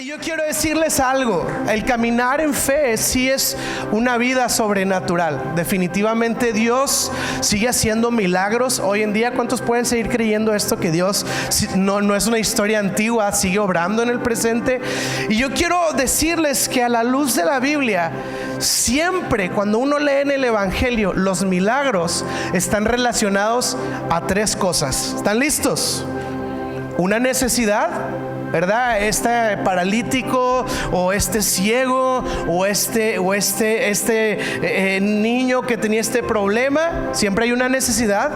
Y yo quiero decirles algo, el caminar en fe sí es una vida sobrenatural. Definitivamente Dios sigue haciendo milagros. Hoy en día, ¿cuántos pueden seguir creyendo esto? Que Dios no es una historia antigua, sigue obrando en el presente. Y yo quiero decirles que a la luz de la Biblia, siempre cuando uno lee en el Evangelio, los milagros están relacionados a tres cosas. ¿Están listos? Una necesidad, ¿verdad? Este paralítico o este ciego o este niño que tenía este problema, siempre hay una necesidad.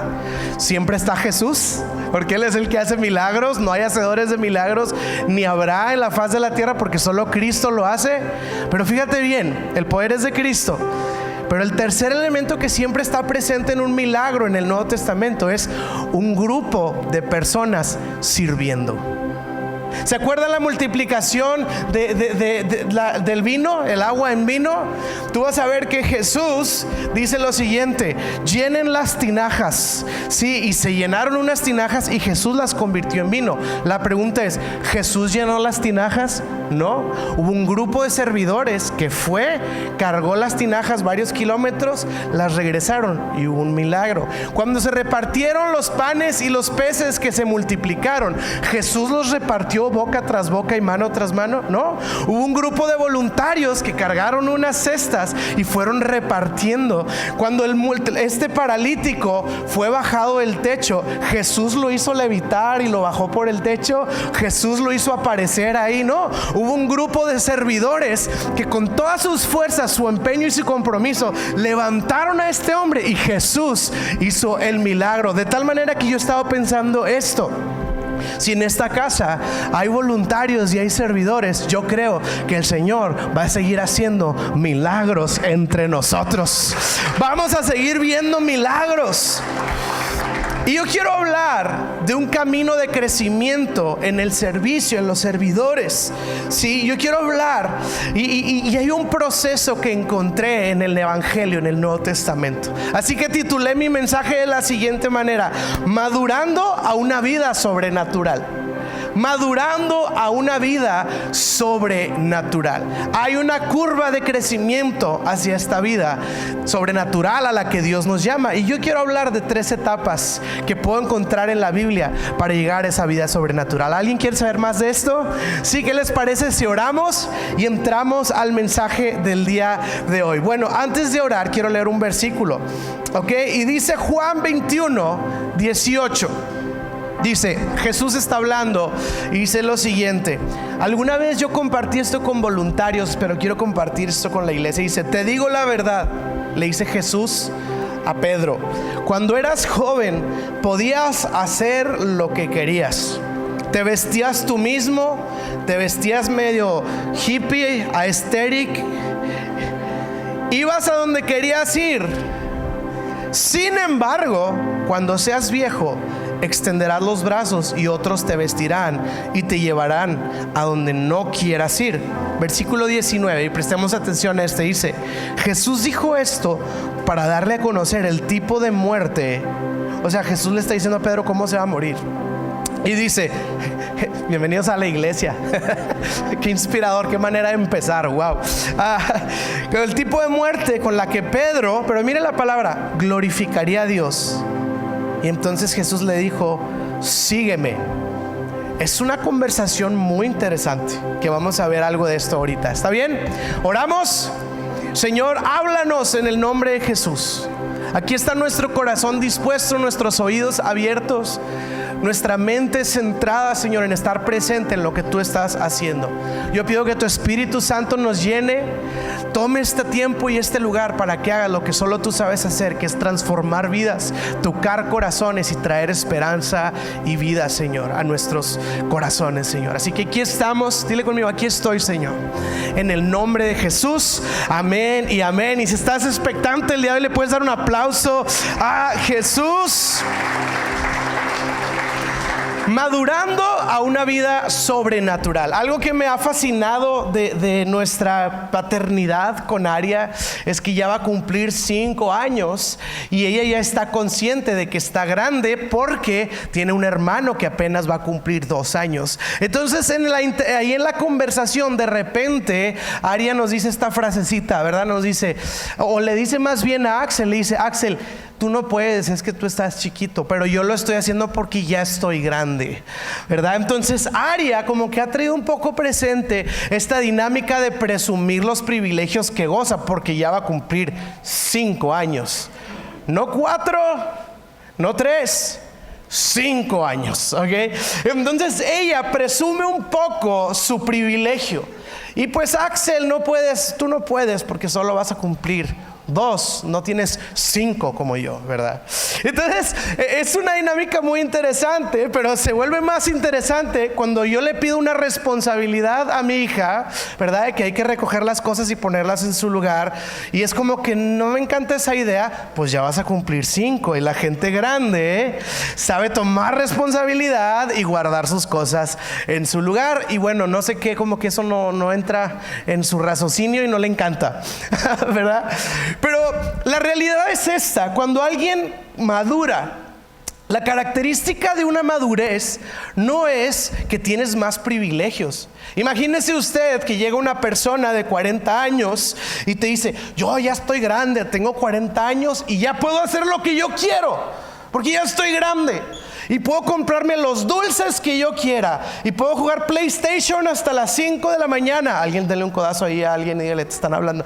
Siempre está Jesús, porque Él es el que hace milagros. No hay hacedores de milagros, ni habrá en la faz de la tierra, porque solo Cristo lo hace. Pero fíjate bien, el poder es de Cristo. Pero el tercer elemento que siempre está presente en un milagro en el Nuevo Testamento es un grupo de personas sirviendo. ¿Se acuerdan la multiplicación del vino, el agua en vino? Tú vas a ver que Jesús dice lo siguiente: llenen las tinajas, sí, y se llenaron unas tinajas y Jesús las convirtió en vino. La pregunta es, ¿Jesús llenó las tinajas? No, hubo un grupo de servidores que cargó las tinajas varios kilómetros, las regresaron y hubo un milagro. Cuando se repartieron los panes y los peces que se multiplicaron, Jesús los repartió boca tras boca y mano tras mano. No, hubo un grupo de voluntarios que cargaron unas cestas y fueron repartiendo. Cuando este paralítico fue bajado del techo, Jesús lo hizo levitar y lo bajó por el techo. Jesús lo hizo aparecer ahí. No, hubo un grupo de servidores que con todas sus fuerzas, su empeño y su compromiso levantaron a este hombre y Jesús hizo el milagro. De tal manera que yo estaba pensando esto: si en esta casa hay voluntarios y hay servidores, yo creo que el Señor va a seguir haciendo milagros entre nosotros. Vamos a seguir viendo milagros. Y yo quiero hablar de un camino de crecimiento en el servicio, en los servidores. Sí, yo quiero hablar y hay un proceso que encontré en el Evangelio, en el Nuevo Testamento. Así que titulé mi mensaje de la siguiente manera: madurando a una vida sobrenatural. Madurando a una vida sobrenatural. Hay una curva de crecimiento hacia esta vida sobrenatural a la que Dios nos llama. Y yo quiero hablar de 3 etapas que puedo encontrar en la Biblia para llegar a esa vida sobrenatural. ¿Alguien quiere saber más de esto? Sí, ¿qué les parece si oramos y entramos al mensaje del día de hoy? Bueno, antes de orar quiero leer un versículo, ¿ok? Y dice Juan 21:18. Dice, Jesús está hablando y dice lo siguiente: alguna vez yo compartí esto con voluntarios, pero quiero compartir esto con la iglesia. Dice, te digo la verdad, le dice Jesús a Pedro, cuando eras joven podías hacer lo que querías. Te vestías tú mismo, te vestías medio hippie, aesthetic, ibas a donde querías ir. Sin embargo, cuando seas viejo, extenderás los brazos y otros te vestirán y te llevarán a donde no quieras ir. Versículo 19, y prestemos atención a este. Dice, Jesús dijo esto para darle a conocer el tipo de muerte. O sea, Jesús le está diciendo a Pedro cómo se va a morir. Y dice, bienvenidos a la iglesia. Qué inspirador, qué manera de empezar. Wow. El tipo de muerte con la que Pedro, pero mire la palabra, glorificaría a Dios. Y entonces Jesús le dijo, sígueme. Es una conversación muy interesante que vamos a ver algo de esto ahorita. ¿Está bien? ¿Oramos? Señor, háblanos en el nombre de Jesús. Aquí está nuestro corazón dispuesto, nuestros oídos abiertos, nuestra mente centrada, Señor, en estar presente en lo que tú estás haciendo. Yo pido que tu Espíritu Santo nos llene, tome este tiempo y este lugar para que haga lo que solo tú sabes hacer, que es transformar vidas, tocar corazones y traer esperanza y vida, Señor, a nuestros corazones, Señor. Así que aquí estamos, dile conmigo, aquí estoy, Señor, en el nombre de Jesús. Amén y amén. Y si estás expectante el día de hoy, le puedes dar un aplauso a Jesús. Madurando a una vida sobrenatural. Algo que me ha fascinado de nuestra paternidad con Aria es que ya va a cumplir 5 años y ella ya está consciente de que está grande porque tiene un hermano que apenas va a cumplir 2 años. Entonces ahí en la conversación de repente Aria nos dice esta frasecita, ¿verdad? Nos dice, o le dice más bien a Axel, le dice: Axel, tú no puedes, es que tú estás chiquito, pero yo lo estoy haciendo porque ya estoy grande, ¿verdad? Entonces Aria como que ha traído un poco presente esta dinámica de presumir los privilegios que goza, porque ya va a cumplir 5 años, no 4, no 3, 5 años, ¿ok? Entonces ella presume un poco su privilegio. Y pues Axel, no puedes, tú no puedes porque solo vas a cumplir 2, no tienes 5 como yo, ¿verdad? Entonces es una dinámica muy interesante, pero se vuelve más interesante cuando yo le pido una responsabilidad a mi hija, ¿verdad? De que hay que recoger las cosas y ponerlas en su lugar, y es como que no me encanta esa idea. Pues ya vas a cumplir 5 y la gente grande sabe tomar responsabilidad y guardar sus cosas en su lugar, y bueno, no sé qué, como que eso no entra en su raciocinio y no le encanta, ¿verdad? Pero la realidad es esta: cuando alguien madura, la característica de una madurez no es que tienes más privilegios. Imagínese usted que llega una persona de 40 años y te dice: yo ya estoy grande, tengo 40 años y ya puedo hacer lo que yo quiero, porque ya estoy grande. Y puedo comprarme los dulces que yo quiera, y puedo jugar PlayStation hasta las 5 de la mañana. Alguien denle un codazo ahí a alguien y dígale: te están hablando.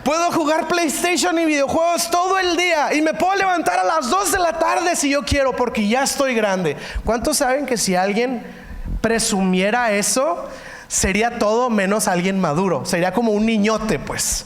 Puedo jugar PlayStation y videojuegos todo el día, y me puedo levantar a las 2 de la tarde si yo quiero, porque ya estoy grande. ¿Cuántos saben que si alguien presumiera eso, sería todo menos alguien maduro? Sería como un niñote, pues.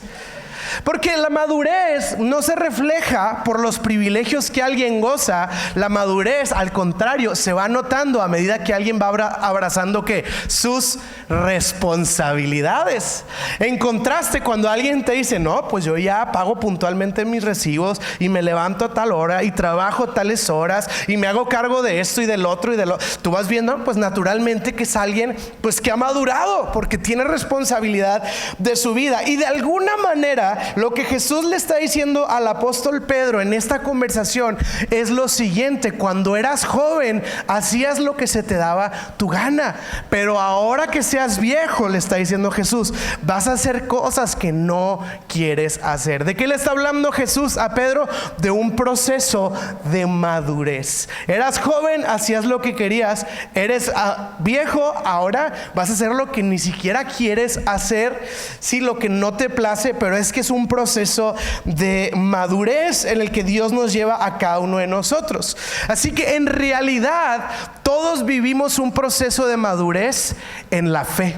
Porque la madurez no se refleja por los privilegios que alguien goza. La madurez, al contrario, se va notando a medida que alguien va abrazando ¿qué? Sus responsabilidades. En contraste, cuando alguien te dice: no, pues yo ya pago puntualmente mis recibos y me levanto a tal hora y trabajo tales horas y me hago cargo de esto y del otro y de lo, tú vas viendo pues naturalmente que es alguien pues que ha madurado, porque tiene responsabilidad de su vida. Y de alguna manera lo que Jesús le está diciendo al apóstol Pedro en esta conversación es lo siguiente: cuando eras joven hacías lo que se te daba tu gana, pero ahora que seas viejo, le está diciendo Jesús, vas a hacer cosas que no quieres hacer. ¿De qué le está hablando Jesús a Pedro? De un proceso de madurez. Eras joven, hacías lo que querías. Eres viejo, ahora vas a hacer lo que ni siquiera quieres hacer, sí, lo que no te place, pero es que es un proceso de madurez en el que Dios nos lleva a cada uno de nosotros. Así que en realidad todos vivimos un proceso de madurez en la fe.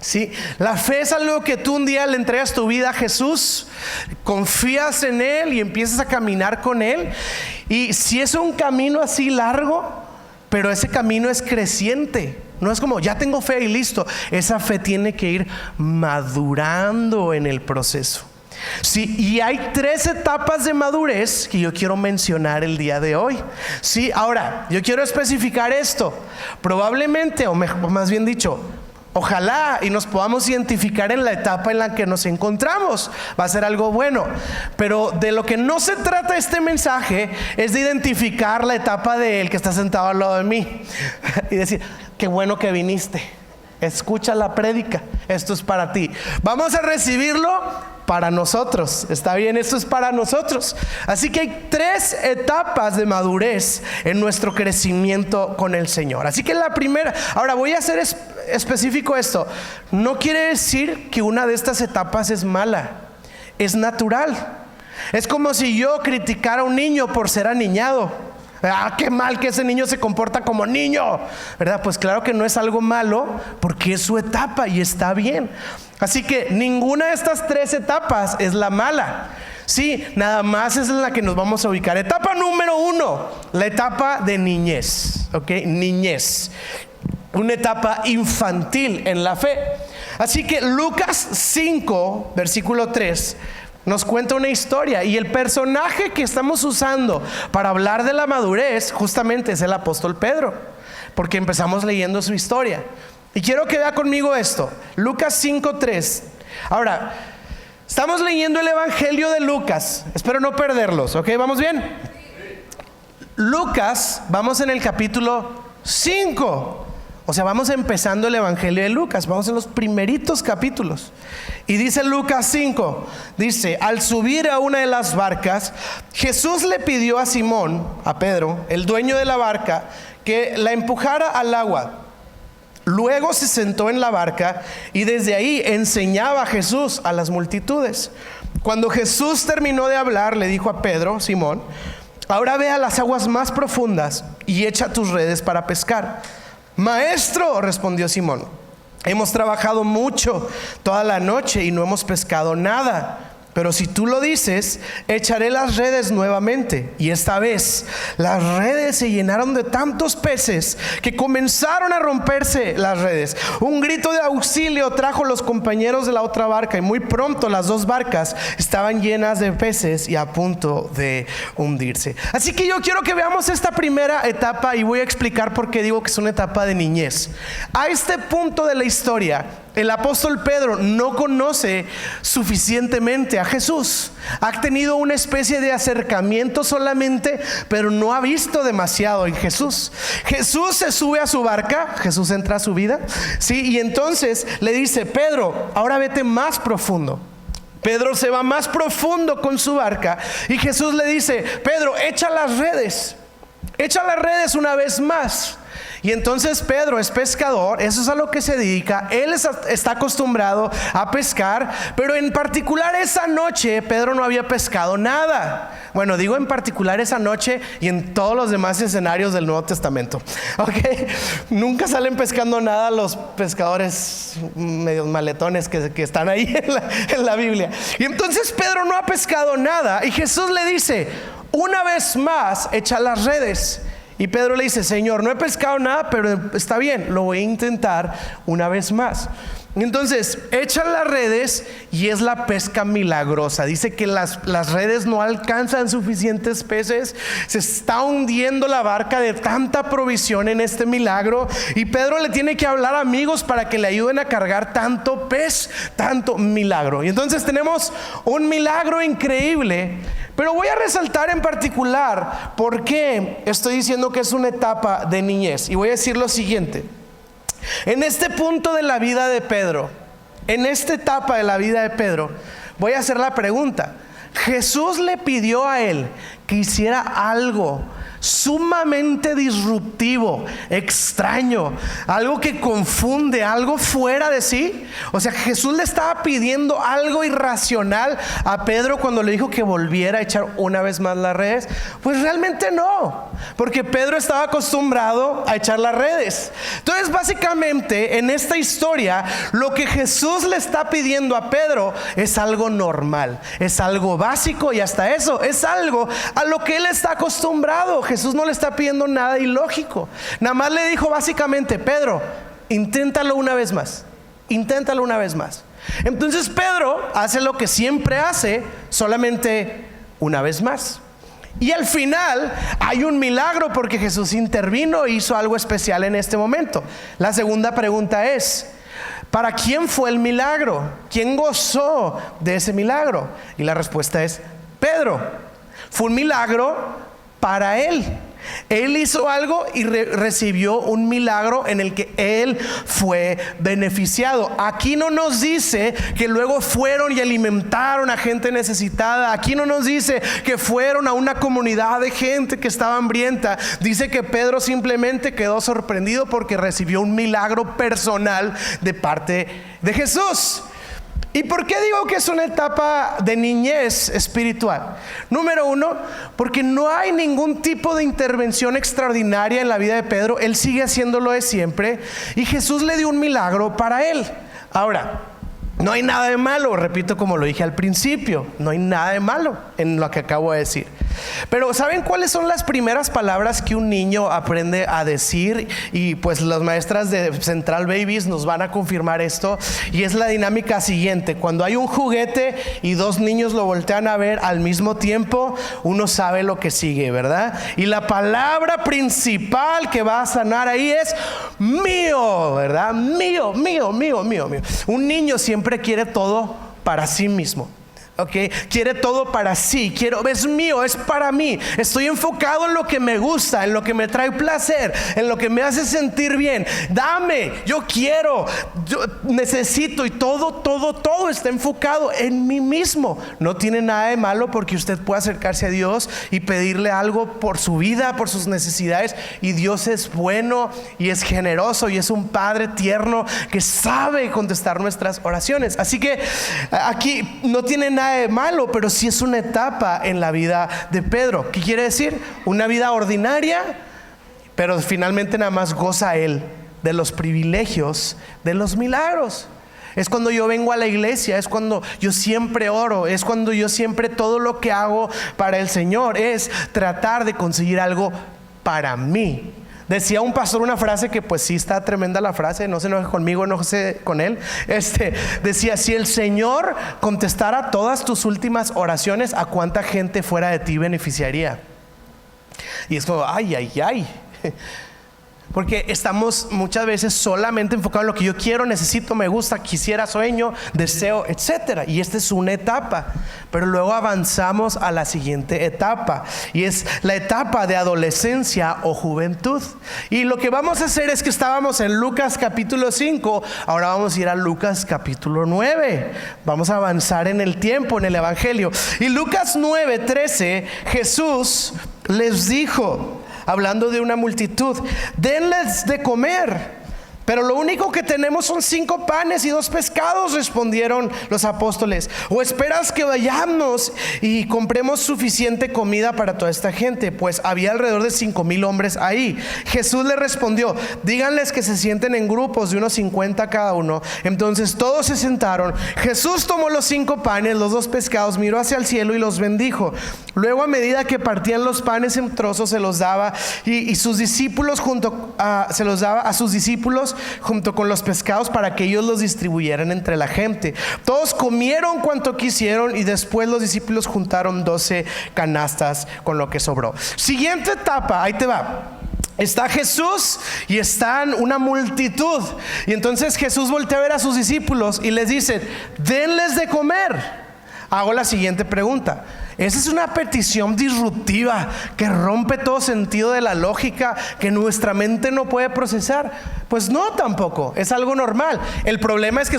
Sí, la fe es algo que tú un día le entregas tu vida a Jesús, confías en Él y empiezas a caminar con Él. Y si es un camino así largo, pero ese camino es creciente. No es como ya tengo fe y listo. Esa fe tiene que ir madurando en el proceso. Sí, y hay 3 etapas de madurez que yo quiero mencionar el día de hoy. Sí, ahora yo quiero especificar esto. Probablemente, o más bien dicho, ojalá y nos podamos identificar en la etapa en la que nos encontramos. Va a ser algo bueno. Pero de lo que no se trata este mensaje es de identificar la etapa de él que está sentado al lado de mí y decir: qué bueno que viniste, escucha la prédica, esto es para ti. Vamos a recibirlo para nosotros, ¿está bien? Esto es para nosotros. Así que hay 3 etapas de madurez en nuestro crecimiento con el Señor. Así que la primera, ahora voy a hacer específico esto. No quiere decir que una de estas etapas es mala, es natural. Es como si yo criticara a un niño por ser aniñado. Qué mal que ese niño se comporta como niño, ¿verdad? Pues claro que no es algo malo, porque es su etapa y está bien. Así que ninguna de estas 3 etapas es la mala. Sí, nada más es en la que nos vamos a ubicar. Etapa número 1, la etapa de niñez, ¿ok? Niñez, una etapa infantil en la fe. Así que Lucas 5, versículo 3 nos cuenta una historia, y el personaje que estamos usando para hablar de la madurez justamente es el apóstol Pedro. porque empezamos leyendo su historia. Y quiero que vea conmigo esto, Lucas 5:3. Ahora, estamos leyendo el Evangelio de Lucas, espero no perderlos, ¿ok? ¿Vamos bien? Lucas, vamos en el capítulo 5. O sea, vamos empezando el Evangelio de Lucas, vamos en los primeritos capítulos. Y dice Lucas 5, dice: al subir a una de las barcas, Jesús le pidió a Simón, a Pedro, el dueño de la barca, que la empujara al agua. Luego se sentó en la barca y desde ahí enseñaba a Jesús a las multitudes. Cuando Jesús terminó de hablar, le dijo a Pedro: Simón, ahora ve a las aguas más profundas y echa tus redes para pescar. Maestro, respondió Simón, hemos trabajado mucho toda la noche y no hemos pescado nada. Pero si tú lo dices, echaré las redes nuevamente. Y esta vez las redes se llenaron de tantos peces que comenzaron a romperse las redes. Un grito de auxilio trajo los compañeros de la otra barca y muy pronto las dos barcas estaban llenas de peces y a punto de hundirse. Así que yo quiero que veamos esta primera etapa y voy a explicar por qué digo que es una etapa de niñez. A este punto de la historia, el apóstol Pedro no conoce suficientemente a Jesús. Ha tenido una especie de acercamiento solamente, pero no ha visto demasiado en Jesús. Jesús se sube a su barca, Jesús entra a su vida, ¿sí? Y entonces le dice: Pedro, ahora vete más profundo. Pedro se va más profundo con su barca y Jesús le dice: Pedro, echa las redes una vez más. Y entonces Pedro es pescador, eso es a lo que se dedica. Él está acostumbrado a pescar, pero en particular esa noche Pedro no había pescado nada. Bueno, digo en particular esa noche y en todos los demás escenarios del Nuevo Testamento, ¿ok? Nunca salen pescando nada los pescadores medios maletones que están ahí en la Biblia. Y entonces Pedro no ha pescado nada y Jesús le dice: una vez más echa las redes. Y Pedro le dice: Señor, no he pescado nada, pero está bien, lo voy a intentar una vez más. Entonces echan las redes y es la pesca milagrosa. Dice que las redes no alcanzan suficientes peces, se está hundiendo la barca de tanta provisión en este milagro. Y Pedro le tiene que hablar a amigos para que le ayuden a cargar tanto pez, tanto milagro. Y entonces tenemos un milagro increíble. Pero voy a resaltar en particular por qué estoy diciendo que es una etapa de niñez. Y voy a decir lo siguiente: en este punto de la vida de Pedro, en esta etapa de la vida de Pedro, voy a hacer la pregunta: Jesús le pidió a él que hiciera algo sumamente disruptivo, extraño, algo que confunde, algo fuera de sí. O sea, Jesús le estaba pidiendo algo irracional a Pedro cuando le dijo que volviera a echar una vez más las redes. Pues realmente no, porque Pedro estaba acostumbrado a echar las redes. Entonces básicamente en esta historia lo que Jesús le está pidiendo a Pedro es algo normal, es algo básico, y hasta eso es algo a lo que él está acostumbrado. Jesús no le está pidiendo nada ilógico. Nada más le dijo básicamente: Pedro, inténtalo una vez más. Inténtalo una vez más. Entonces Pedro hace lo que siempre hace, solamente una vez más. Y al final hay un milagro porque Jesús intervino e hizo algo especial en este momento. La segunda pregunta es: ¿para quién fue el milagro? ¿Quién gozó de ese milagro? Y la respuesta es Pedro. Fue un milagro para él. Él hizo algo y recibió un milagro en el que él fue beneficiado. Aquí no nos dice que luego fueron y alimentaron a gente necesitada. Aquí no nos dice que fueron a una comunidad de gente que estaba hambrienta. Dice que Pedro simplemente quedó sorprendido porque recibió un milagro personal de parte de Jesús. ¿Y por qué digo que es una etapa de niñez espiritual? Número uno, porque no hay ningún tipo de intervención extraordinaria en la vida de Pedro. Él sigue haciéndolo de siempre y Jesús le dio un milagro para él. Ahora, no hay nada de malo, repito como lo dije al principio, no hay nada de malo en lo que acabo de decir. Pero ¿saben cuáles son las primeras palabras que un niño aprende a decir? Y pues las maestras de Central Babies nos van a confirmar esto. Y es la dinámica siguiente: cuando hay un juguete y dos niños lo voltean a ver al mismo tiempo, uno sabe lo que sigue, ¿verdad? Y la palabra principal que va a sanar ahí es mío, ¿verdad? Mío, mío, mío, mío, mío. Un niño siempre quiere todo para sí mismo. Okay, quiere todo para sí, es mío, es para mí. Estoy enfocado en lo que me gusta, en lo que me trae placer, en lo que me hace sentir bien. Dame, yo quiero, yo necesito, y todo está enfocado en mí mismo. No tiene nada de malo porque usted puede acercarse a Dios y pedirle algo por su vida, por sus necesidades, y Dios es bueno y es generoso y es un Padre tierno que sabe contestar nuestras oraciones. Así que aquí no tiene nada de malo, pero sí es una etapa en la vida de Pedro. ¿Qué quiere decir? Una vida ordinaria, pero finalmente nada más goza él de los privilegios, de los milagros. Es cuando yo vengo a la iglesia, es cuando yo siempre oro, es cuando yo siempre todo lo que hago para el Señor es tratar de conseguir algo para mí. Decía un pastor una frase que pues sí está tremenda la frase, no se enoje conmigo, enójese con él. Decía: si el Señor contestara todas tus últimas oraciones, ¿a cuánta gente fuera de ti beneficiaría? Y es como, ay. Porque estamos muchas veces solamente enfocados en lo que yo quiero, necesito, me gusta, quisiera, sueño, deseo, etcétera. Y esta es una etapa, pero luego avanzamos a la siguiente etapa, y es la etapa de adolescencia o juventud. Y lo que vamos a hacer es que estábamos en Lucas capítulo 5, ahora vamos a ir a Lucas capítulo 9. Vamos a avanzar en el tiempo, en el evangelio. Y Lucas 9:13, Jesús les dijo, hablando de una multitud: denles de comer. Pero lo único que tenemos son 5 panes y 2 pescados, respondieron los apóstoles. ¿O esperas que vayamos y compremos suficiente comida para toda esta gente? Pues había alrededor de 5,000 hombres ahí. Jesús les respondió: díganles que se sienten en grupos de unos 50 cada uno. Entonces todos se sentaron. Jesús tomó los 5 panes, los 2 pescados, miró hacia el cielo y los bendijo. Luego, a medida que partían los panes en trozos, se los daba y sus discípulos se los daba a sus discípulos junto con los pescados para que ellos los distribuyeran entre la gente. Todos comieron cuanto quisieron y después los discípulos juntaron 12 canastas con lo que sobró. Siguiente etapa, ahí te va. Está Jesús y están una multitud. Y entonces Jesús voltea a ver a sus discípulos y les dice: denles de comer. Hago la siguiente pregunta: esa es una petición disruptiva que rompe todo sentido de la lógica, que nuestra mente no puede procesar. Pues no, tampoco, es algo normal. El problema es que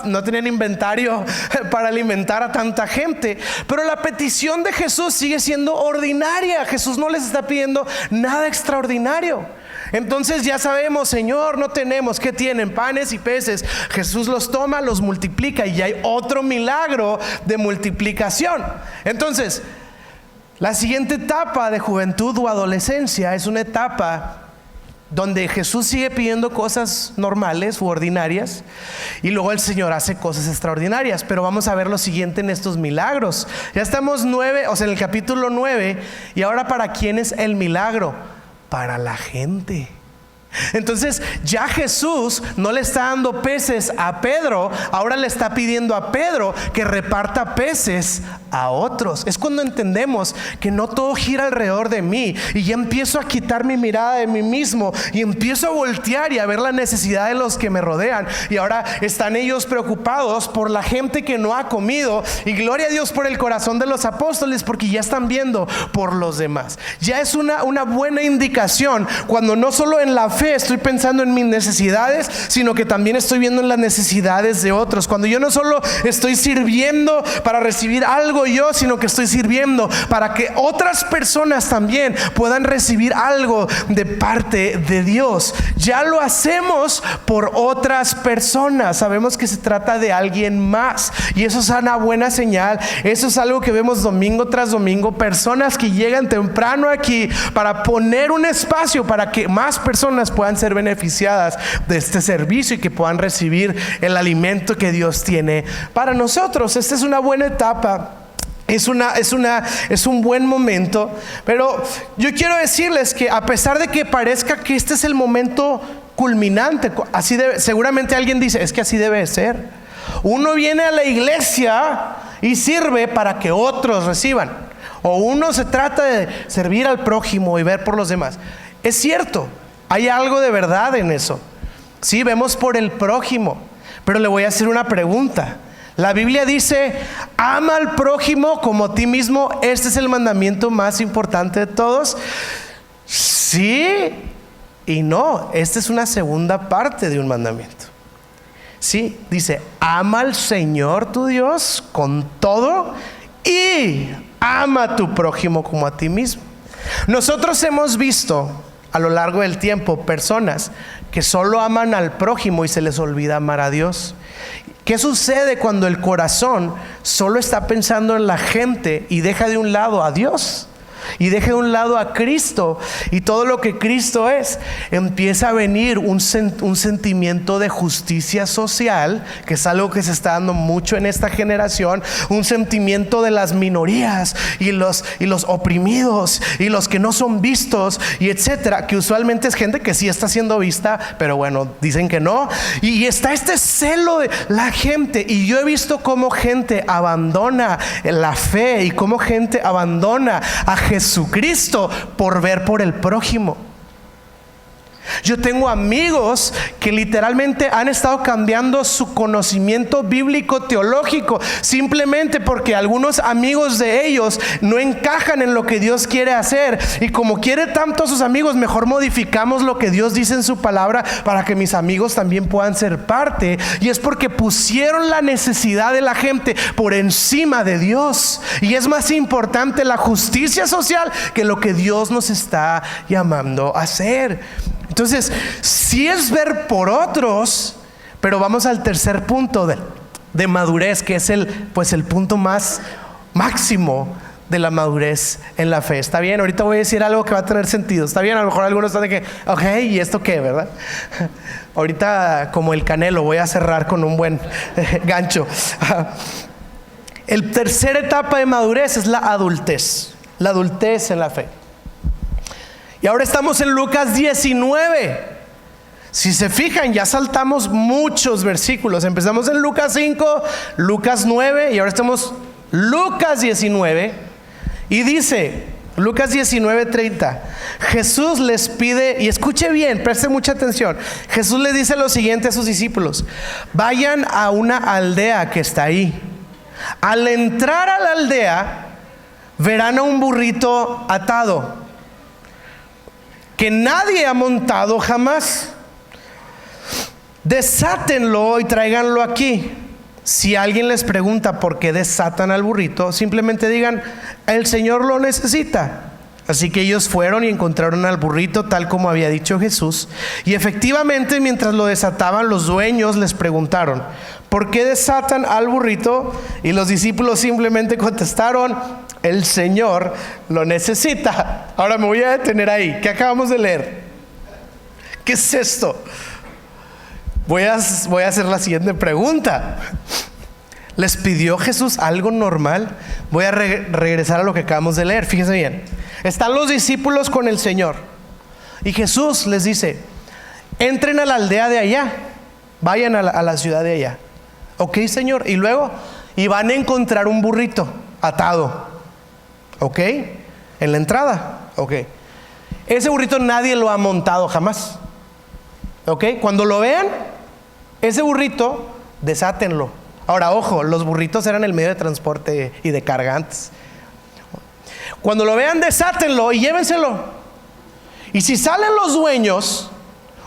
no tenían inventario para alimentar a tanta gente. Pero la petición de Jesús sigue siendo ordinaria. Jesús no les está pidiendo nada extraordinario. Entonces ya sabemos: Señor, no tenemos. ¿Qué tienen? Panes y peces. Jesús los toma, los multiplica, y ya hay otro milagro de multiplicación. Entonces, la siguiente etapa de juventud o adolescencia es una etapa donde Jesús sigue pidiendo cosas normales u ordinarias, y luego el Señor hace cosas extraordinarias. Pero vamos a ver lo siguiente en estos milagros. Ya estamos en el capítulo 9, y ahora, ¿para quién es el milagro? Para la gente. Entonces ya Jesús no le está dando peces a Pedro, ahora le está pidiendo a Pedro que reparta peces a otros. Es cuando entendemos que no todo gira alrededor de mí, y ya empiezo a quitar mi mirada de mí mismo y empiezo a voltear y a ver la necesidad de los que me rodean. Y ahora están ellos preocupados por la gente que no ha comido, y gloria a Dios por el corazón de los apóstoles, porque ya están viendo por los demás. Ya es una buena indicación cuando no solo en la fe estoy pensando en mis necesidades, sino que también estoy viendo en las necesidades de otros. Cuando yo no solo estoy sirviendo para recibir algo yo, sino que estoy sirviendo para que otras personas también puedan recibir algo de parte de Dios. Ya lo hacemos por otras personas. Sabemos que se trata de alguien más, y eso es una buena señal. Eso es algo que vemos domingo tras domingo. Personas que llegan temprano aquí para poner un espacio para que más personas puedan ser beneficiadas de este servicio y que puedan recibir el alimento que Dios tiene para nosotros. Esta es una buena etapa Es un buen momento, pero yo quiero decirles que a pesar de que parezca que este es el momento culminante, seguramente alguien dice, es que así debe ser. Uno viene a la iglesia y sirve para que otros reciban, o uno se trata de servir al prójimo y ver por los demás. Es cierto, hay algo de verdad en eso. Sí, vemos por el prójimo, pero le voy a hacer una pregunta. La Biblia dice, ama al prójimo como a ti mismo. Este es el mandamiento más importante de todos. Sí y no. Esta es una segunda parte de un mandamiento. Sí, dice, ama al Señor tu Dios con todo y ama a tu prójimo como a ti mismo. Nosotros hemos visto a lo largo del tiempo personas que solo aman al prójimo y se les olvida amar a Dios. ¿Qué sucede cuando el corazón solo está pensando en la gente y deja de un lado a Dios? Y deja de un lado a Cristo y todo lo que Cristo es. Empieza a venir un sentimiento de justicia social, que es algo que se está dando mucho en esta generación. Un sentimiento de las minorías y los oprimidos y los que no son vistos y etcétera, que usualmente es gente que sí está siendo vista, pero bueno, dicen que no. Y está este celo de la gente, y yo he visto cómo gente abandona la fe y cómo gente abandona a Jesucristo por ver por el prójimo. Yo tengo amigos que literalmente han estado cambiando su conocimiento bíblico teológico simplemente porque algunos amigos de ellos no encajan en lo que Dios quiere hacer, y como quiere tanto a sus amigos, mejor modificamos lo que Dios dice en su palabra para que mis amigos también puedan ser parte. Y es porque pusieron la necesidad de la gente por encima de Dios, y es más importante la justicia social que lo que Dios nos está llamando a hacer. Entonces, sí es ver por otros, pero vamos al tercer punto de madurez, que es el punto más máximo de la madurez en la fe. ¿Está bien? Ahorita voy a decir algo que va a tener sentido. ¿Está bien? A lo mejor algunos están de que, ok, ¿y esto qué? ¿Verdad? Ahorita, como el Canelo, voy a cerrar con un buen gancho. El tercera etapa de madurez es la adultez en la fe. Y ahora estamos en Lucas 19. Si se fijan, ya saltamos muchos versículos. Empezamos en Lucas 5, Lucas 9, y ahora estamos Lucas 19. Y dice, Lucas 19:30, Jesús les pide, y escuche bien, preste mucha atención. Jesús le dice lo siguiente a sus discípulos: vayan a una aldea que está ahí. Al entrar a la aldea, verán a un burrito atado, que nadie ha montado jamás. Desátenlo y tráiganlo aquí. Si alguien les pregunta por qué desatan al burrito, simplemente digan, el Señor lo necesita. Así que ellos fueron y encontraron al burrito tal como había dicho Jesús. Y efectivamente, mientras lo desataban, los dueños les preguntaron, ¿por qué desatan al burrito? Y los discípulos simplemente contestaron, el Señor lo necesita. Ahora me voy a detener ahí. ¿Qué acabamos de leer? ¿Qué es esto? Voy a hacer la siguiente pregunta. ¿Les pidió Jesús algo normal? Voy a regresar a lo que acabamos de leer. Fíjense bien. Están los discípulos con el Señor, y Jesús les dice, entren a la aldea de allá, vayan a la ciudad de allá. Ok, Señor. Y luego, y van a encontrar un burrito atado. Ok, en la entrada. Ok, ese burrito nadie lo ha montado jamás. Ok, cuando lo vean, ese burrito, desátenlo. Ahora, ojo, los burritos eran el medio de transporte y de carga antes. Cuando lo vean, desátenlo y llévenselo. Y si salen los dueños,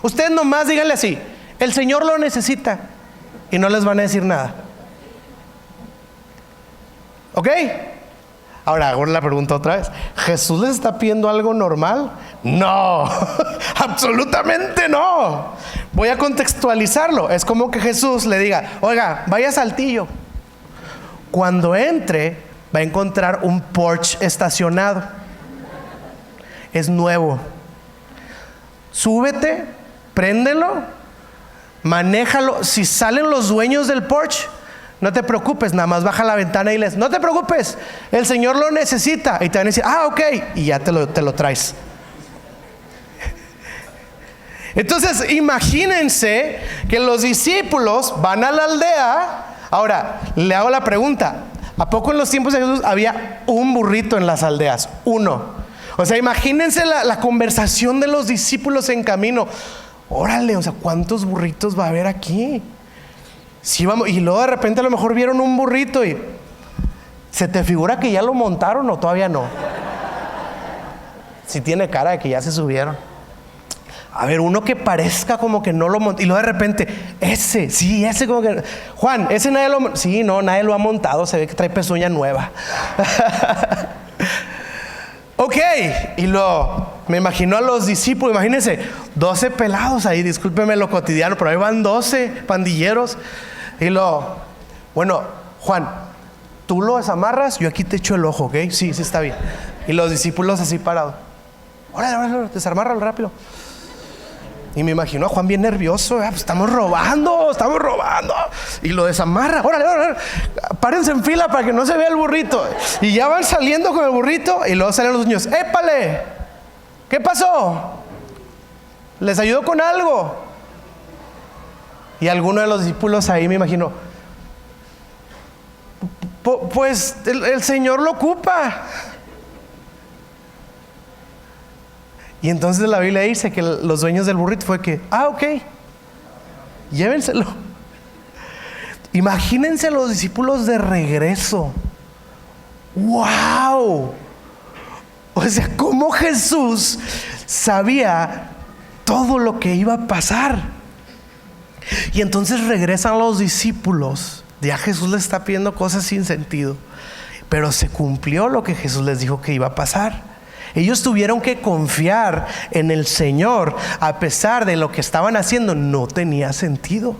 ustedes nomás díganle así, el Señor lo necesita, y no les van a decir nada. ¿Ok? Ahora hago la pregunta otra vez. ¿Jesús les está pidiendo algo normal? No, absolutamente no. Voy a contextualizarlo. Es como que Jesús le diga, oiga, vaya a Saltillo. Cuando entre, va a encontrar un Porsche estacionado. Es nuevo. Súbete, préndelo, manéjalo. Si salen los dueños del Porsche, no te preocupes, nada más baja la ventana y les, no te preocupes, el Señor lo necesita. Y te van a decir, ok, y ya te lo traes. Entonces imagínense que los discípulos van a la aldea. Ahora, le hago la pregunta, ¿a poco en los tiempos de Jesús había un burrito en las aldeas? Uno. O sea, imagínense la conversación de los discípulos en camino. Órale, o sea, ¿cuántos burritos va a haber aquí? Sí, vamos, y luego de repente a lo mejor vieron un burrito y ¿se te figura que ya lo montaron o todavía no? Sí tiene cara de que ya se subieron. A ver, uno que parezca como que no lo montó. Y luego de repente, ese como que, Juan, ese nadie lo, sí, no, nadie lo ha montado. Se ve que trae pezuña nueva. Ok, y me imagino a los discípulos. Imagínense, 12 pelados ahí, discúlpeme lo cotidiano, pero ahí van 12 pandilleros. Y bueno, Juan, tú lo desamarras, yo aquí te echo el ojo, ¿ok? Sí, está bien. Y los discípulos así parados. Órale, desarmárralo rápido. Y me imagino a Juan bien nervioso, pues estamos robando. Y lo desamarra. Órale, párense en fila para que no se vea el burrito. Y ya van saliendo con el burrito. Y luego salen los niños, ¡épale! ¿Qué pasó? ¿Les ayudó con algo? Y alguno de los discípulos ahí me imagino, pues el Señor lo ocupa. Y entonces la Biblia dice que los dueños del burrito fue que, ok, llévenselo. Imagínense a los discípulos de regreso. ¡Wow! O sea, cómo Jesús sabía todo lo que iba a pasar. Y entonces regresan los discípulos. Ya Jesús les está pidiendo cosas sin sentido, pero se cumplió lo que Jesús les dijo que iba a pasar. Ellos tuvieron que confiar en el Señor a pesar de lo que estaban haciendo no tenía sentido.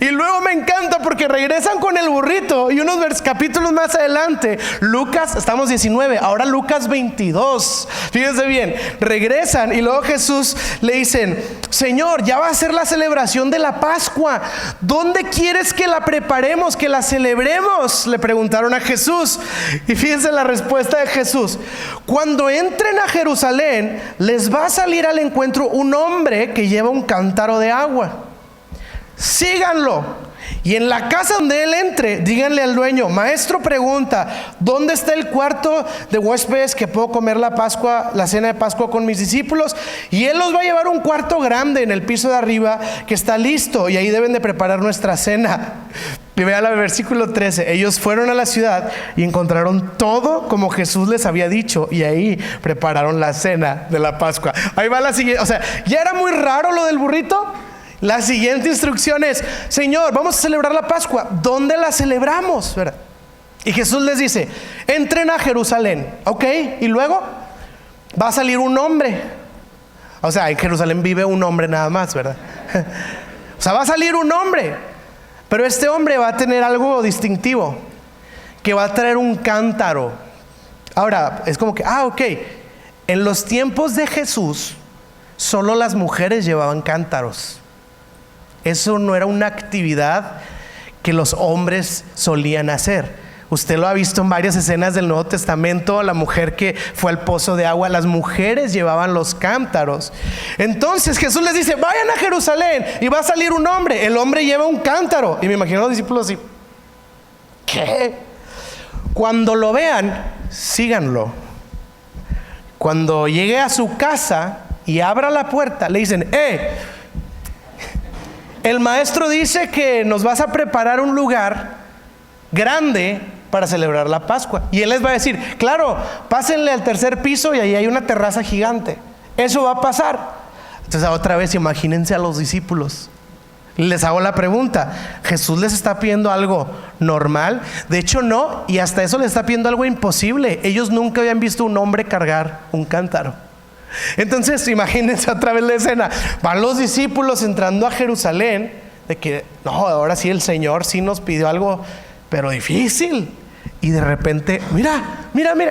Y luego me encanta porque regresan con el burrito y unos capítulos más adelante, Lucas, estamos 19, ahora Lucas 22, fíjense bien, regresan y luego Jesús le dicen, Señor, ya va a ser la celebración de la Pascua, ¿dónde quieres que la preparemos, que la celebremos? Le preguntaron a Jesús. Y fíjense la respuesta de Jesús: cuando entren a Jerusalén, les va a salir al encuentro un hombre que lleva un cántaro de agua. Síganlo, y en la casa donde él entre, díganle al dueño, maestro pregunta, ¿dónde está el cuarto de huéspedes que puedo comer la cena de Pascua con mis discípulos? Y él los va a llevar a un cuarto grande en el piso de arriba que está listo, y ahí deben de preparar nuestra cena. Y vean el versículo 13. Ellos fueron a la ciudad y encontraron todo como Jesús les había dicho, y ahí prepararon la cena de la Pascua. Ahí va la siguiente. O sea, ya era muy raro lo del burrito. La siguiente instrucción es: Señor, vamos a celebrar la Pascua, ¿dónde la celebramos? ¿Verdad? Y Jesús les dice: entren a Jerusalén, ok, y luego va a salir un hombre. O sea, en Jerusalén vive un hombre nada más, ¿verdad? O sea, va a salir un hombre, pero este hombre va a tener algo distintivo, que va a traer un cántaro. Ahora, es como que, ok, en los tiempos de Jesús solo las mujeres llevaban cántaros. Eso no era una actividad que los hombres solían hacer. Usted lo ha visto en varias escenas del Nuevo Testamento, la mujer que fue al pozo de agua, las mujeres llevaban los cántaros. Entonces Jesús les dice: vayan a Jerusalén y va a salir un hombre, el hombre lleva un cántaro. Y me imagino a los discípulos así: ¿qué? Cuando lo vean, síganlo. Cuando llegue a su casa y abra la puerta, le dicen: el maestro dice que nos vas a preparar un lugar grande para celebrar la Pascua. Y él les va a decir: claro, pásenle al tercer piso y ahí hay una terraza gigante. Eso va a pasar. Entonces otra vez imagínense a los discípulos. Les hago la pregunta: ¿Jesús les está pidiendo algo normal? De hecho no, y hasta eso les está pidiendo algo imposible. Ellos nunca habían visto un hombre cargar un cántaro. Entonces imagínense otra vez la escena. Van los discípulos entrando a Jerusalén, de que no, ahora sí el Señor sí nos pidió algo, pero difícil. Y de repente, mira,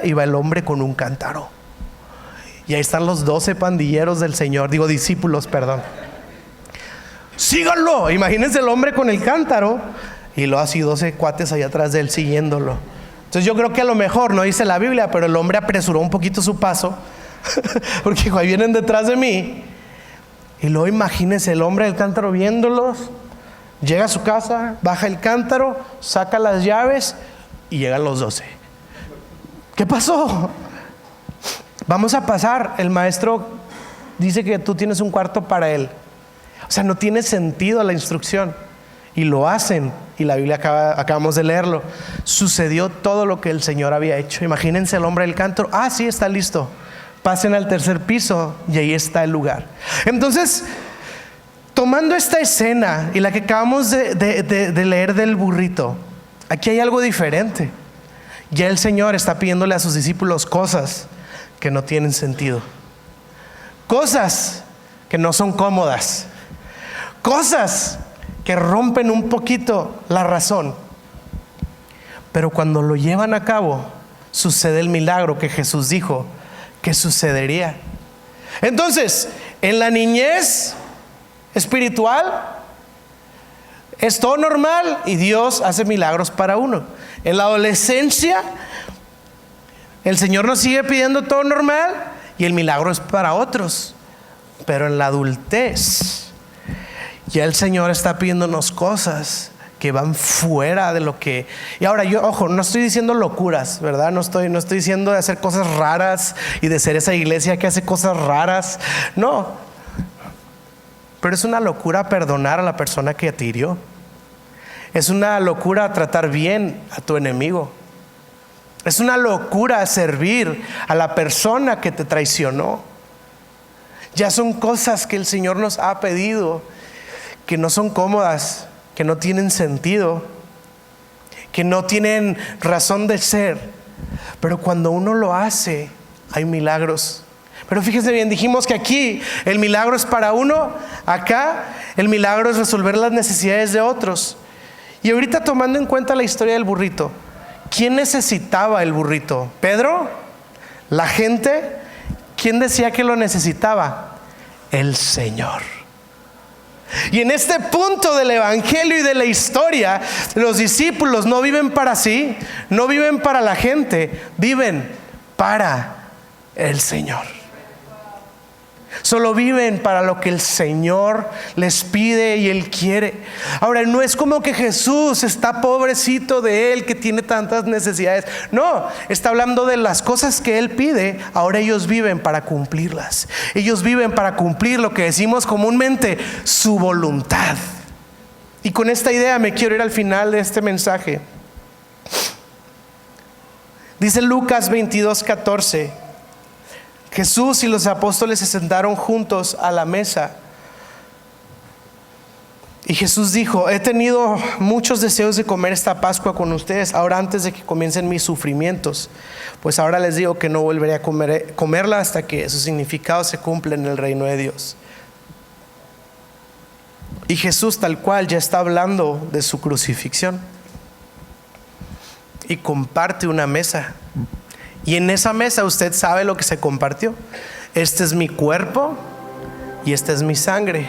y va el hombre con un cántaro. Y ahí están los 12 pandilleros del Señor, discípulos, perdón. Síganlo. Imagínense el hombre con el cántaro. Y luego así 12 cuates allá atrás de él siguiéndolo. Entonces yo creo que a lo mejor, no dice la Biblia, pero el hombre apresuró un poquito su paso porque dijo, ahí vienen detrás de mí. Y luego imagínense el hombre del cántaro viéndolos. Llega a su casa, baja el cántaro, saca las llaves y llegan los 12. ¿Qué pasó? Vamos a pasar. El maestro dice que tú tienes un cuarto para él. O sea, no tiene sentido la instrucción. Y lo hacen. Y la Biblia acabamos de leerlo. Sucedió todo lo que el Señor había hecho. Imagínense el hombre del cántaro. Ah, sí, está listo. Pasen al tercer piso y ahí está el lugar. Entonces, tomando esta escena y la que acabamos de leer del burrito, aquí hay algo diferente. Ya el Señor está pidiéndole a sus discípulos cosas que no tienen sentido, cosas que no son cómodas, cosas que rompen un poquito la razón. Pero cuando lo llevan a cabo, sucede el milagro que Jesús dijo que sucedería. Entonces, en la niñez espiritual es todo normal y Dios hace milagros para uno. En la adolescencia el Señor nos sigue pidiendo todo normal y el milagro es para otros. Pero en la adultez ya el Señor está pidiéndonos cosas que van fuera de lo que... Y ahora yo, ojo, no estoy diciendo locuras, ¿verdad? No estoy diciendo de hacer cosas raras y de ser esa iglesia que hace cosas raras. No. Pero es una locura perdonar a la persona que te hirió. Es una locura tratar bien a tu enemigo. Es una locura servir a la persona que te traicionó. Ya son cosas que el Señor nos ha pedido, que no son cómodas, que no tienen sentido, que no tienen razón de ser. Pero cuando uno lo hace, hay milagros. Pero fíjense bien, dijimos que aquí el milagro es para uno, acá el milagro es resolver las necesidades de otros. Y ahorita tomando en cuenta la historia del burrito, ¿quién necesitaba el burrito? ¿Pedro? ¿La gente? ¿Quién decía que lo necesitaba? El Señor. Y en este punto del evangelio y de la historia, los discípulos no viven para sí, no viven para la gente, viven para el Señor. Solo viven para lo que el Señor les pide y Él quiere. Ahora, no es como que Jesús está pobrecito de Él, que tiene tantas necesidades. No, está hablando de las cosas que Él pide. Ahora ellos viven para cumplirlas. Ellos viven para cumplir lo que decimos comúnmente, su voluntad. Y con esta idea me quiero ir al final de este mensaje. Dice Lucas 22:14. Jesús y los apóstoles se sentaron juntos a la mesa. Y Jesús dijo: he tenido muchos deseos de comer esta Pascua con ustedes, ahora antes de que comiencen mis sufrimientos. Pues ahora les digo que no volveré a comerla hasta que su significado se cumpla en el reino de Dios. Y Jesús tal cual ya está hablando de su crucifixión. Y comparte una mesa. Y en esa mesa usted sabe lo que se compartió. Este es mi cuerpo y esta es mi sangre.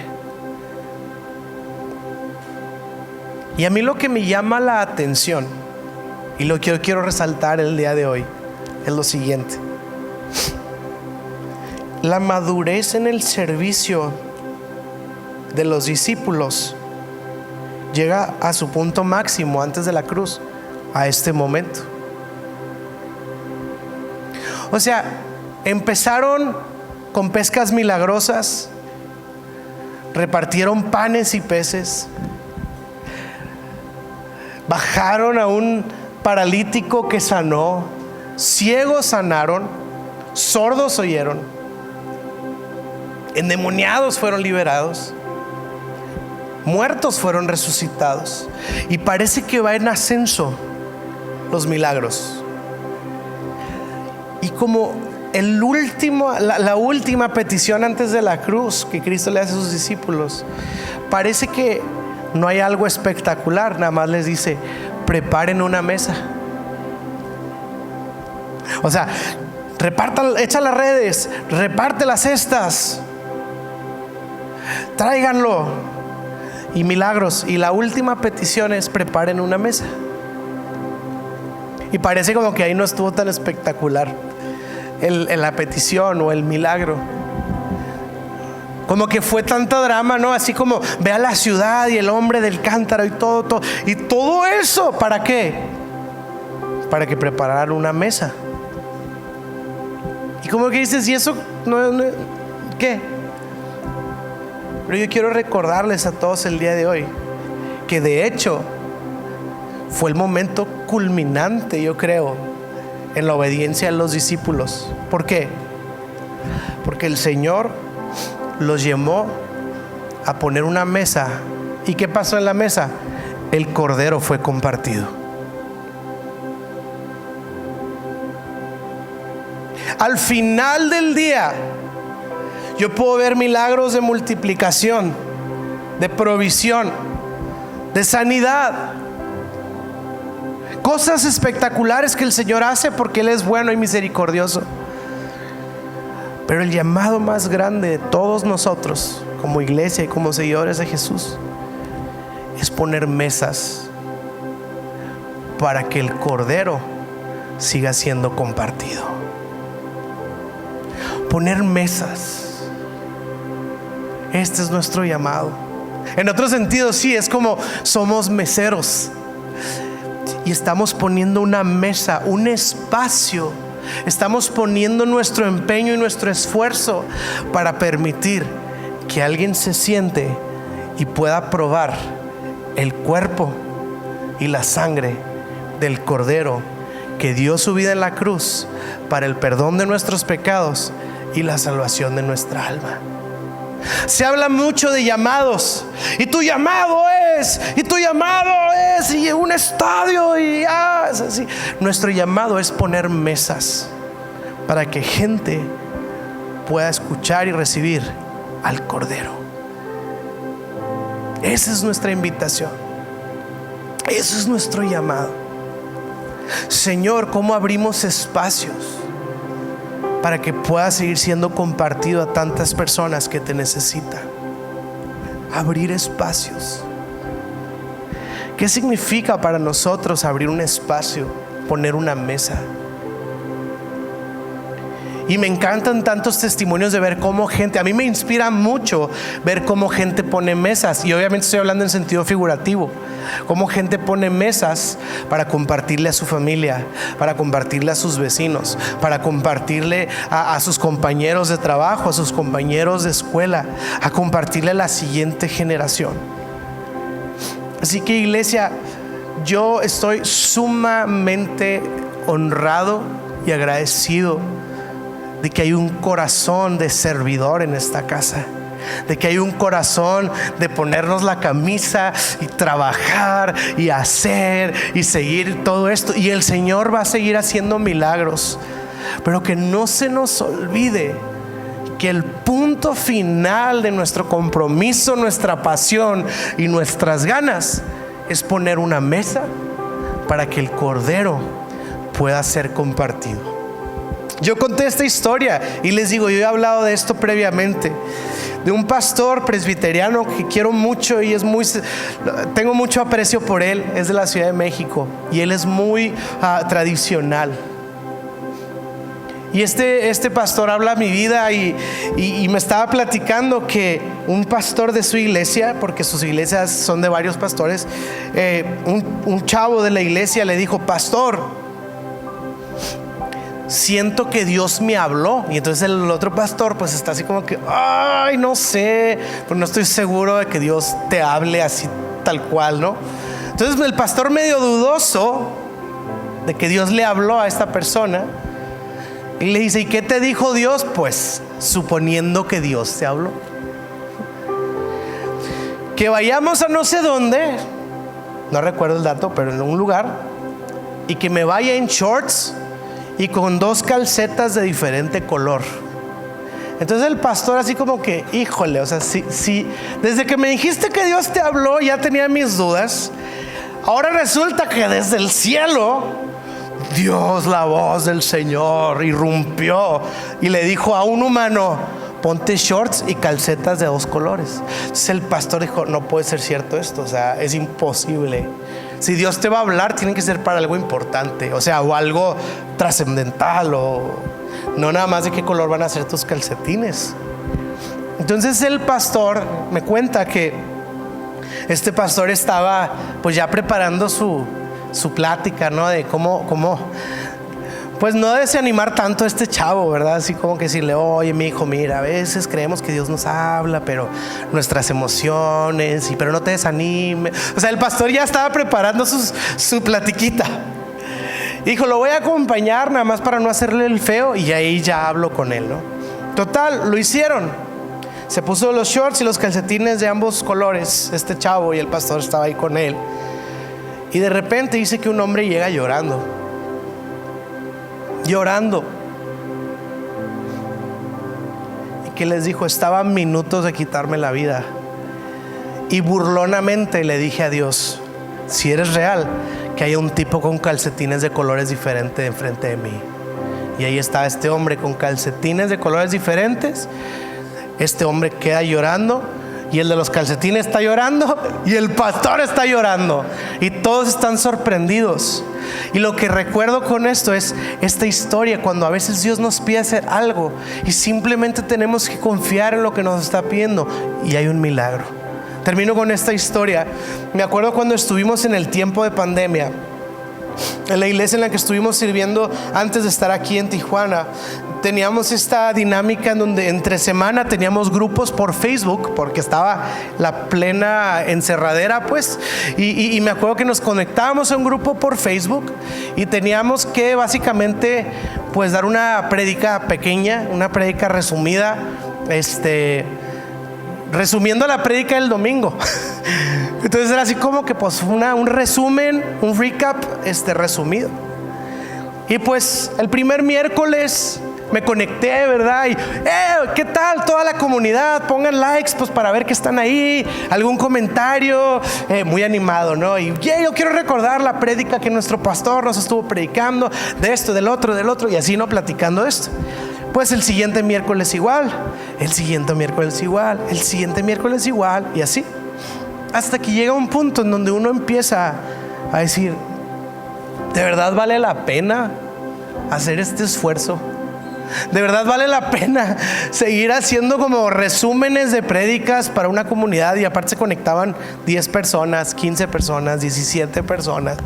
Y a mí lo que me llama la atención y lo que yo quiero resaltar el día de hoy es lo siguiente: la madurez en el servicio de los discípulos llega a su punto máximo antes de la cruz, a este momento. O sea, empezaron con pescas milagrosas, repartieron panes y peces, bajaron a un paralítico que sanó, ciegos sanaron, sordos oyeron, endemoniados fueron liberados, muertos fueron resucitados. Y parece que va en ascenso los milagros. Y como la última petición antes de la cruz que Cristo le hace a sus discípulos, parece que no hay algo espectacular, nada más les dice: preparen una mesa. O sea, echa las redes, reparte las cestas, tráiganlo. y milagros. Y la última petición es: preparen una mesa. Y parece como que ahí no estuvo tan espectacular la petición o el milagro. Como que fue tanta drama, ¿no? Así como ve a la ciudad y el hombre del cántaro y todo. Y todo eso, ¿para qué? Para que prepararan una mesa. Y como que dices, ¿y eso qué? Pero yo quiero recordarles a todos el día de hoy que de hecho fue el momento culminante, yo creo, en la obediencia de los discípulos. ¿Por qué? Porque el Señor los llamó a poner una mesa. ¿Y qué pasó en la mesa? El cordero fue compartido. Al final del día, yo puedo ver milagros de multiplicación, de provisión, de sanidad, cosas espectaculares que el Señor hace porque Él es bueno y misericordioso. Pero el llamado más grande de todos nosotros como iglesia y como seguidores de Jesús es poner mesas para que el cordero siga siendo compartido. Poner mesas. Este es nuestro llamado. En otro sentido, sí, es como somos meseros y estamos poniendo una mesa, un espacio. Estamos poniendo nuestro empeño y nuestro esfuerzo para permitir que alguien se siente y pueda probar el cuerpo y la sangre del Cordero que dio su vida en la cruz para el perdón de nuestros pecados y la salvación de nuestra alma. Se habla mucho de llamados, y tu llamado es y un estadio y es así. Nuestro llamado es poner mesas para que gente pueda escuchar y recibir al Cordero. Esa es nuestra invitación. Eso es nuestro llamado. Señor, ¿cómo abrimos espacios para que pueda seguir siendo compartido a tantas personas que te necesitan? Abrir espacios. ¿Qué significa para nosotros abrir un espacio, poner una mesa? Y me encantan tantos testimonios de ver cómo gente, a mí me inspira mucho ver cómo gente pone mesas. Y obviamente estoy hablando en sentido figurativo. Cómo gente pone mesas para compartirle a su familia, para compartirle a sus vecinos, para compartirle a sus compañeros de trabajo, a sus compañeros de escuela, a compartirle a la siguiente generación. Así que, iglesia, yo estoy sumamente honrado y agradecido de que hay un corazón de servidor en esta casa, de que hay un corazón de ponernos la camisa y trabajar y hacer y seguir todo esto. Y el Señor va a seguir haciendo milagros, pero que no se nos olvide que el punto final de nuestro compromiso, nuestra pasión y nuestras ganas es poner una mesa para que el Cordero pueda ser compartido. Yo conté esta historia y les digo, yo he hablado de esto previamente, de un pastor presbiteriano que quiero mucho y tengo mucho aprecio por él. Es de la Ciudad de México y él es muy tradicional. Y este pastor habla mi vida y me estaba platicando que un pastor de su iglesia, porque sus iglesias son de varios pastores, un chavo de la iglesia le dijo: pastor, siento que Dios me habló. Y entonces el otro pastor pues está así como que: ay, no sé, pues no estoy seguro de que Dios te hable así tal cual, ¿no? Entonces el pastor, medio dudoso de que Dios le habló a esta persona, y le dice: ¿y qué te dijo Dios? Pues suponiendo que Dios te habló, que vayamos a no sé dónde, no recuerdo el dato, pero en un lugar, y que me vaya en shorts y con 2 calcetas de diferente color. Entonces el pastor así como que: híjole, o sea, sí, desde que me dijiste que Dios te habló ya tenía mis dudas. Ahora resulta que desde el cielo Dios, la voz del Señor, irrumpió y le dijo a un humano: ponte shorts y calcetas de 2 colores. Entonces el pastor dijo, no puede ser cierto esto, o sea, es imposible. Si Dios te va a hablar, tiene que ser para algo importante, o sea, o algo trascendental, o no nada más de qué color van a ser tus calcetines. Entonces el pastor me cuenta que este pastor estaba pues ya preparando su plática, ¿no? De cómo pues no desanimar tanto a este chavo, ¿verdad? Así como que decirle, oye, mi hijo, mira, a veces creemos que Dios nos habla, pero nuestras emociones, pero no te desanimes. O sea, el pastor ya estaba preparando su platiquita. Dijo, lo voy a acompañar nada más para no hacerle el feo, y ahí ya hablo con él, ¿no? Total, lo hicieron. Se puso los shorts y los calcetines de ambos colores, este chavo, y el pastor estaba ahí con él. Y de repente dice que un hombre llega llorando. Y que les dijo, estaba a minutos de quitarme la vida. Y burlonamente le dije a Dios, si eres real, que haya un tipo con calcetines de colores diferentes enfrente de mí. Y ahí está este hombre con calcetines de colores diferentes. Este hombre queda llorando, y el de los calcetines está llorando, y el pastor está llorando, y todos están sorprendidos. Y lo que recuerdo con esto es esta historia, cuando a veces Dios nos pide hacer algo y simplemente tenemos que confiar en lo que nos está pidiendo, y hay un milagro. Termino con esta historia. Me acuerdo cuando estuvimos en el tiempo de pandemia, en la iglesia en la que estuvimos sirviendo antes de estar aquí en Tijuana, teníamos esta dinámica en donde entre semana teníamos grupos por Facebook, porque estaba la plena encerradera pues, y me acuerdo que nos conectábamos a un grupo por Facebook y teníamos que básicamente pues dar una prédica pequeña, una prédica resumida, resumiendo la prédica del domingo. Entonces era así como que pues un resumen, un recap resumido. Y pues el primer miércoles me conecté, ¿verdad? Y ¿qué tal toda la comunidad? Pongan likes pues para ver que están ahí, algún comentario, muy animado, ¿no? Y yo quiero recordar la prédica que nuestro pastor nos estuvo predicando, de esto, del otro, y así, ¿no? Platicando esto. Pues el siguiente miércoles igual, el siguiente miércoles igual, el siguiente miércoles igual, y así, hasta que llega un punto en donde uno empieza a decir, ¿de verdad vale la pena hacer este esfuerzo? ¿De verdad vale la pena seguir haciendo como resúmenes de prédicas para una comunidad? Y aparte se conectaban 10 personas, 15 personas, 17 personas.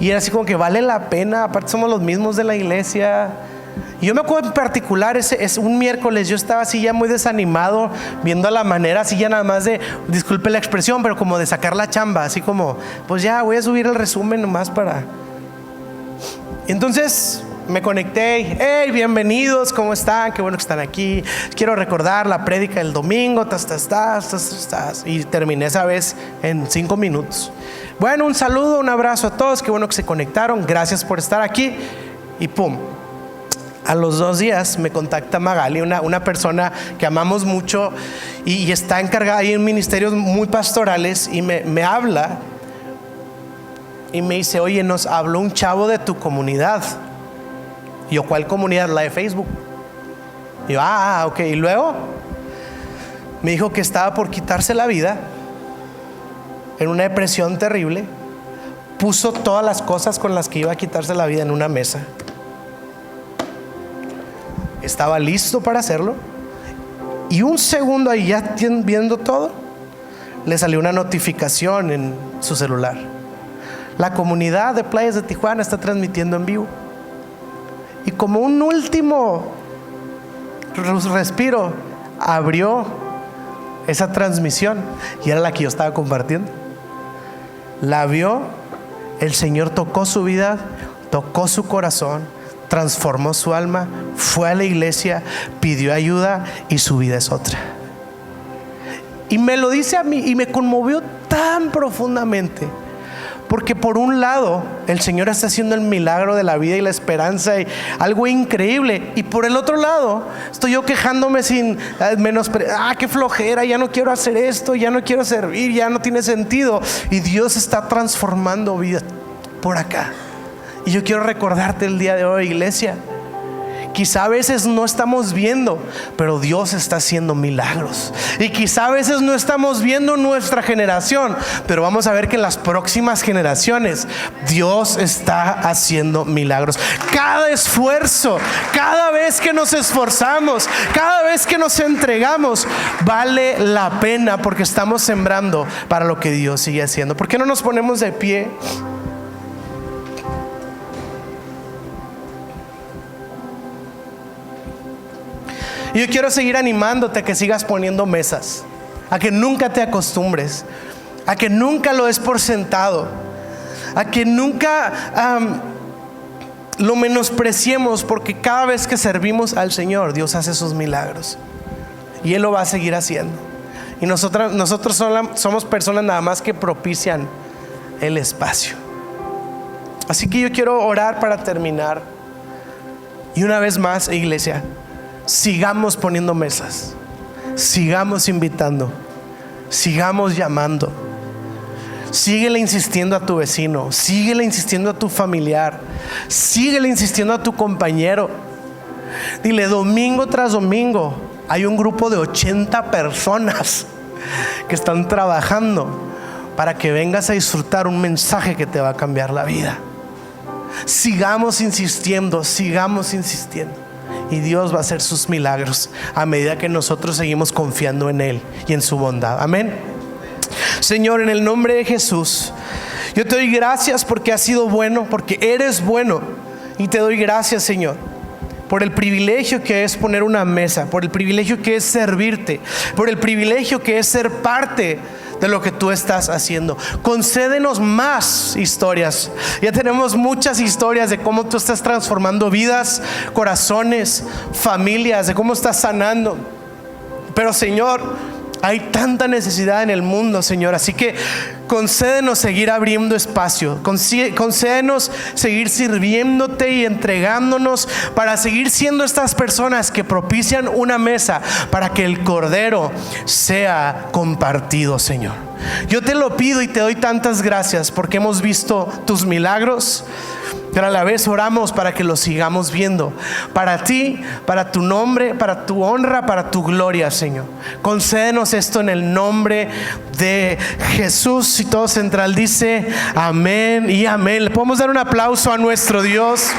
Y era así como que vale la pena, aparte somos los mismos de la iglesia. Y yo me acuerdo en particular, es un miércoles, yo estaba así ya muy desanimado, viendo la manera así ya nada más de, disculpe la expresión, pero como de sacar la chamba, así como, pues ya voy a subir el resumen nomás para. Y entonces me conecté, hey, bienvenidos, ¿cómo están? Qué bueno que están aquí. Quiero recordar la prédica del domingo, y terminé esa vez en 5 minutos. Bueno, un saludo, un abrazo a todos, qué bueno que se conectaron, gracias por estar aquí. Y pum, a los 2 días me contacta Magali, una persona que amamos mucho y está encargada ahí en ministerios muy pastorales, y me habla y me dice, oye, nos habló un chavo de tu comunidad. Y yo, ¿cuál comunidad? La de Facebook. Y yo, ok. Y luego me dijo que estaba por quitarse la vida, en una depresión terrible. Puso todas las cosas con las que iba a quitarse la vida en una mesa. Estaba listo para hacerlo, y un segundo ahí ya viendo todo, le salió una notificación en su celular: la comunidad de Playas de Tijuana está transmitiendo en vivo. Y como un último respiro, abrió esa transmisión, y era la que yo estaba compartiendo. La vio, el Señor tocó su vida, tocó su corazón, transformó su alma, fue a la iglesia, pidió ayuda, y su vida es otra. Y me lo dice a mí, y me conmovió tan profundamente, porque por un lado el Señor está haciendo el milagro de la vida y la esperanza, y algo increíble, y por el otro lado estoy yo quejándome sin menospreciar, qué flojera, ya no quiero hacer esto, ya no quiero servir, ya no tiene sentido. Y Dios está transformando vidas por acá. Y yo quiero recordarte el día de hoy, iglesia, Quizá a veces no estamos viendo, pero Dios está haciendo milagros. Y quizá a veces no estamos viendo nuestra generación, pero vamos a ver que en las próximas generaciones Dios está haciendo milagros. Cada esfuerzo, cada vez que nos esforzamos, cada vez que nos entregamos, vale la pena, porque estamos sembrando para lo que Dios sigue haciendo. ¿Por qué no nos ponemos de pie? Y yo quiero seguir animándote a que sigas poniendo mesas, a que nunca te acostumbres, a que nunca lo des por sentado, a que nunca lo menospreciemos, porque cada vez que servimos al Señor, Dios hace sus milagros y Él lo va a seguir haciendo. Y nosotros somos personas nada más que propician el espacio. Así que yo quiero orar para terminar. Y una vez más, iglesia, sigamos poniendo mesas, sigamos invitando, sigamos llamando. Síguele insistiendo a tu vecino, síguele insistiendo a tu familiar, síguele insistiendo a tu compañero. Dile, domingo tras domingo hay un grupo de 80 personas que están trabajando para que vengas a disfrutar un mensaje que te va a cambiar la vida. Sigamos insistiendo, y Dios va a hacer sus milagros a medida que nosotros seguimos confiando en Él y en su bondad. Amén. Señor, en el nombre de Jesús, yo te doy gracias porque has sido bueno, porque eres bueno. Y te doy gracias, Señor, por el privilegio que es poner una mesa, por el privilegio que es servirte, por el privilegio que es ser parte de lo que tú estás haciendo. Concédenos más historias. Ya tenemos muchas historias de cómo tú estás transformando vidas, corazones, familias, de cómo estás sanando. Pero, Señor, hay tanta necesidad en el mundo, Señor. Así que concédenos seguir abriendo espacio, concédenos seguir sirviéndote y entregándonos para seguir siendo estas personas que propician una mesa para que el Cordero sea compartido, Señor. Yo te lo pido y te doy tantas gracias porque hemos visto tus milagros, pero a la vez oramos para que los sigamos viendo, para ti, para tu nombre, para tu honra, para tu gloria, Señor. Concédenos esto en el nombre de Jesús. Y todo central dice amén y amén. Le podemos dar un aplauso a nuestro Dios.